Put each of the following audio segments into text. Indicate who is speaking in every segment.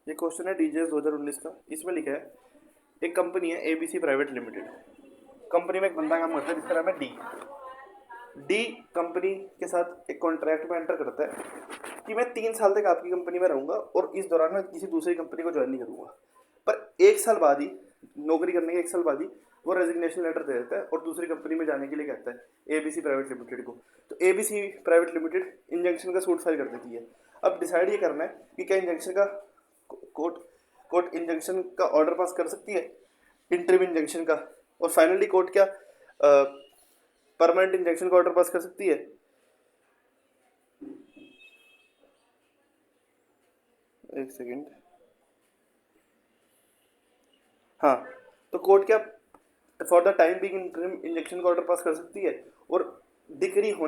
Speaker 1: ये क्वेश्चन है डीजीएस 2019 का। इसमें लिखा है एक कंपनी है एबीसी प्राइवेट लिमिटेड। कंपनी में एक बंदा काम करता है जिसका नाम है डी। डी कंपनी के साथ एक कॉन्ट्रैक्ट में एंटर करता है कि मैं 3 साल तक आपकी कंपनी में रहूंगा और इस दौरान मैं किसी दूसरी कंपनी को ज्वाइन नहीं करूंगा। पर 1 साल बाद ही, नौकरी करने के 1 साल बाद ही वो रेजिग्नेशन लेटर दे देता है और दूसरी कंपनी में जाने के लिए कहता है एबीसी प्राइवेट लिमिटेड को। तो एबीसी प्राइवेट लिमिटेड इंजंक्शन का सूट फाइल कर देती है। अब डिसाइड ये करना है कि क्या इंजंक्शन का कोर्ट कोर्ट इंजंक्शन का ऑर्डर पास कर सकती है, इंटरिम इंजंक्शन का, और फाइनली कोर्ट क्या परमानेंट इंजंक्शन का ऑर्डर पास कर सकती है। एक सेकेंड। हाँ, तो कोर्ट क्या for the time being interim injection का ऑर्डर पास कर सकती है, और डिग्री पास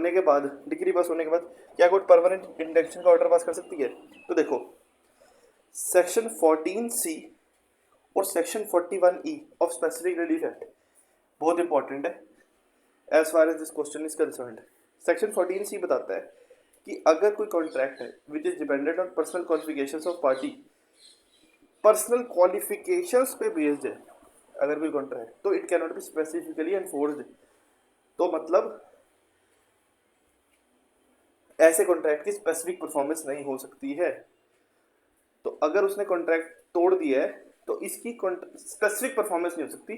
Speaker 1: होने के बाद क्या कोर्ट परमानेंट इंजेक्शन का ऑर्डर पास कर सकती है। तो देखो, सेक्शन 14C और section 41E of specific relief act बहुत इंपॉर्टेंट है as far as this question is concerned. Section 14C बताता है कि अगर कोई कॉन्ट्रैक्ट है which is dependent on personal qualifications of party, personal qualifications पे बेस्ड है अगर कोई कॉन्ट्रैक्ट, तो it can not be specifically enforced. तो मतलब ऐसे कॉन्ट्रैक्ट की स्पेसिफिक परफॉर्मेंस नहीं हो सकती है। तो अगर उसने कॉन्ट्रैक्ट तोड़ दिया है तो इसकी स्पेसिफिक परफॉर्मेंस नहीं हो सकती।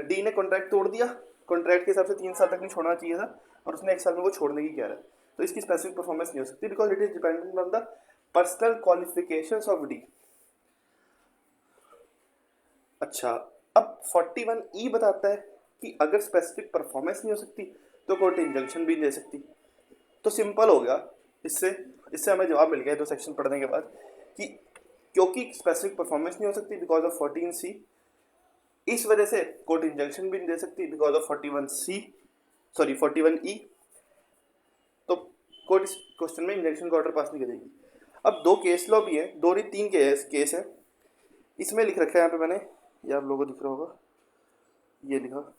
Speaker 1: डी ने कॉन्ट्रैक्ट तोड़ दिया, कॉन्ट्रैक्ट के हिसाब से 3 साल तक नहीं छोड़ना चाहिए था और उसने 1 साल में वो छोड़ने की कह रहा है, तो इसकी स्पेसिफिक परफॉर्मेंस नहीं हो सकती because it is dependent on the personal qualifications of D. अच्छा, अब 41E बताता है कि अगर स्पेसिफिक परफॉर्मेंस नहीं हो सकती तो कोर्ट इंजंक्शन भी दे सकती। तो सिंपल हो गया, इससे इससे हमें जवाब मिल गया 2 सेक्शन पढ़ने के बाद कि क्योंकि स्पेसिफिक परफॉर्मेंस नहीं हो सकती बिकॉज ऑफ 14C, इस वजह से कोर्ट इंजंक्शन भी नहीं दे सकती बिकॉज ऑफ 41E। तो कोर्ट इस क्वेश्चन में इंजंक्शन का ऑर्डर पास नहीं करेगी। अब 2 केस लॉ भी है, 2 नहीं 3 केस है। इसमें लिख रखा है यहाँ पे मैंने, ये आप लोगों को दिख रहा होगा, ये लिखा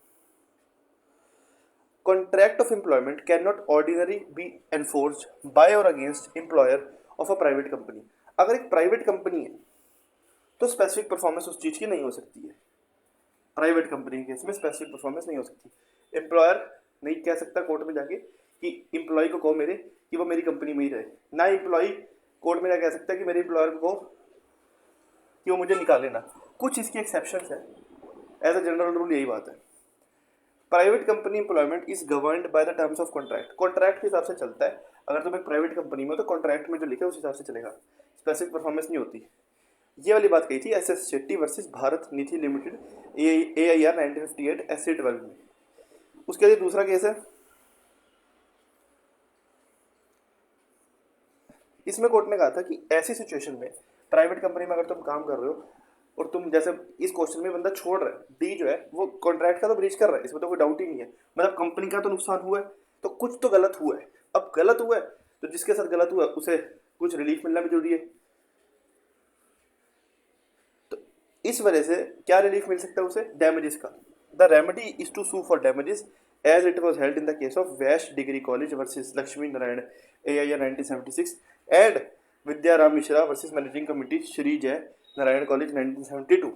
Speaker 1: contract of employment can not ordinary be enforced by or against employer of a private company. अगर एक प्राइवेट कंपनी है तो स्पेसिफिक परफॉर्मेंस उस चीज़ की नहीं हो सकती है। प्राइवेट कंपनी के केस में स्पेसिफिक परफॉर्मेंस नहीं हो सकती। एम्प्लॉयर नहीं कह सकता कोर्ट में जाके कि एम्प्लॉय को कहो मेरे कि वो मेरी कंपनी में ही रहे, ना एम्प्लॉय कोर्ट में जा कह सकता है कि मेरे एम्प्लॉयर को कि वो मुझे निकाले ना। कुछ इसकी एक्सेप्शंस है, एज अ जनरल रूल यही बात है। Private company employment is governed by the terms of contract. Contract के हिसाब से चलता है। अगर तुम एक प्राइवेट कंपनी में हो तो कॉन्ट्रैक्ट में जो लिखा है उस हिसाब से चलेगा, स्पेसिफिक परफॉर्मेंस नहीं होती। ये वाली बात कही थी SS शेट्टी वर्सेस भारत निधि लिमिटेड AIR 1958 SC12 में। उसके लिए दूसरा केस है, इसमें कोर्ट ने कहा था कि ऐसी सिचुएशन में प्राइवेट कंपनी में अगर तुम काम कर रहे हो और तुम जैसे इस क्वेश्चन में बंदा छोड़ रहा है, डी जो है वो कॉन्ट्रैक्ट का तो ब्रीच कर रहा है, इसमें तो कोई डाउट ही नहीं है, मतलब कंपनी का तो नुकसान हुआ है, तो कुछ तो गलत हुआ है। अब गलत हुआ है तो जिसके साथ गलत हुआ है उसे कुछ रिलीफ मिलना भी जरूरी है। तो इस वजह से क्या रिलीफ मिल सकता है उसे, डैमेजेस का। The remedy is to sue for damages as it was held in the case of Vaish degree college versus Lakshmi Narayan AIR 1976 and Vidyaram Mishra versus managing committee Shri Jai Narayan college 1972।